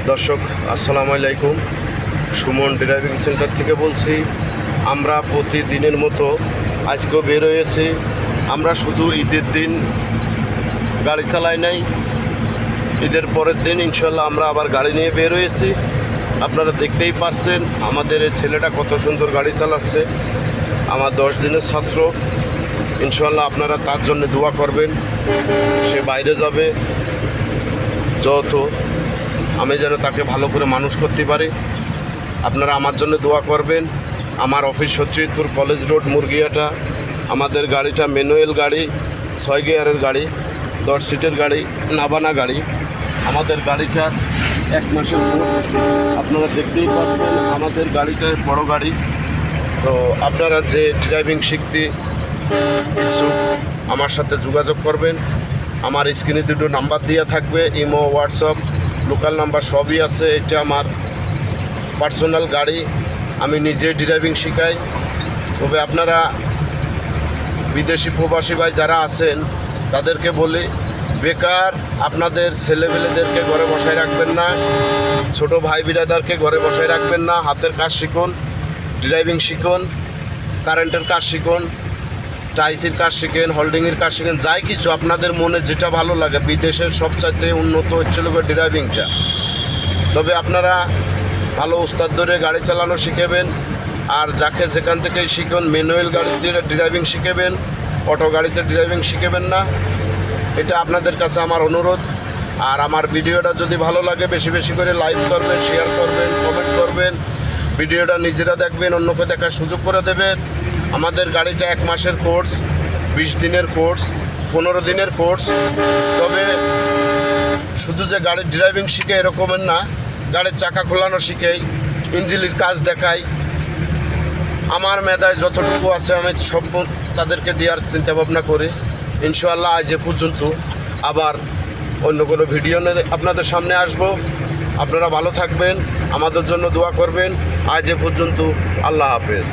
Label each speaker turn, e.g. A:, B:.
A: দর্শক আসসালামু আলাইকুম, সুমন ড্রাইভিং সেন্টার থেকে বলছি। আমরা প্রতিদিনের মতো আজকেও বের হয়েছি। আমরা শুধু ঈদের দিন গাড়ি চালাই নাই, ঈদের পরের দিন ইনশাল্লাহ আমরা আবার গাড়ি নিয়ে বের হয়েছি। আপনারা দেখতেই পারছেন আমাদের এই ছেলেটা কত সুন্দর গাড়ি চালাচ্ছে, আমার 10 দিনের ছাত্র। ইনশাল্লাহ আপনারা তার জন্য দোয়া করবেন। সে বাইরে যাবে, যত আমি যেন তাকে ভালো করে মানুষ করতে পারি। আপনারা আমার জন্য দোয়া করবেন। আমার অফিস সচিদপুর কলেজ রোড মুরগিয়াটা। আমাদের গাড়িটা ম্যানুয়াল গাড়ি, 6 গিয়ারের গাড়ি, 10 সিটের গাড়ি, নাবানা গাড়ি। আমাদের গাড়িটার 1 মাসের কোর্স। আপনারা দেখতেই পাচ্ছেন আমাদের গাড়িটা বড় গাড়ি। তো আপনারা যে ড্রাইভিং শিখতে ইচ্ছুক আমার সাথে যোগাযোগ করবেন। আমার স্ক্রিনে 2টো নাম্বার দেওয়া থাকবে, ইমো, হোয়াটসঅ্যাপ, লোকাল নাম্বার সবই আছে। এটা আমার পার্সোনাল গাড়ি, আমি নিজে ড্রাইভিং শেখাই। তবে আপনারা বিদেশি প্রবাসী ভাই যারা আছেন তাদেরকে বলি, বেকার আপনাদের ছেলেমেয়েদেরকে ঘরে বসায় রাখবেন না, ছোট ভাই বিরাদারকে ঘরে বসায় রাখবেন না। হাতের কাজ শিখুন, ড্রাইভিং শিখুন, কারেন্টের কাজ শিখুন, টাইসির কাজ শিখেন, হোল্ডিংয়ের কাজ শিখেন, যাই কিছু আপনাদের মনে যেটা ভালো লাগে। বিদেশের সবচাইতে উন্নত হচ্ছিল ড্রাইভিংটা। তবে আপনারা ভালো উস্তাদ ধরে গাড়ি চালানো শিখেবেন। আর যাকে যেখান থেকেই শিখুন, ম্যানুয়াল গাড়িতে ড্রাইভিং শিখেবেন, অটো গাড়িতে ড্রাইভিং শিখেবেন না। এটা আপনাদের কাছে আমার অনুরোধ। আর আমার ভিডিওটা যদি ভালো লাগে বেশি বেশি করে লাইক করবেন, শেয়ার করবেন, কমেন্ট করবেন। ভিডিওটা নিজেরা দেখবেন, অন্যকে দেখার সুযোগ করে দেবেন। আমাদের গাড়িটা 1 মাসের কোর্স, 20 দিনের কোর্স, 15 দিনের কোর্স। তবে শুধু যে গাড়ির ড্রাইভিং শিখে এরকমের না, গাড়ির চাকা খোলানো শিখেই, ইঞ্জিনের কাজ দেখাই। আমার মেধায় যতটুকু আছে আমি সব তাদেরকে দেওয়ার চিন্তাভাবনা করি। ইনশাআল্লাহ আজ এ পর্যন্ত, আবার অন্য কোনো ভিডিও নিয়ে আপনাদের সামনে আসব। আপনারা ভালো থাকবেন, আমাদের জন্য দোয়া করবেন। আজ এ পর্যন্ত, আল্লাহ হাফেজ।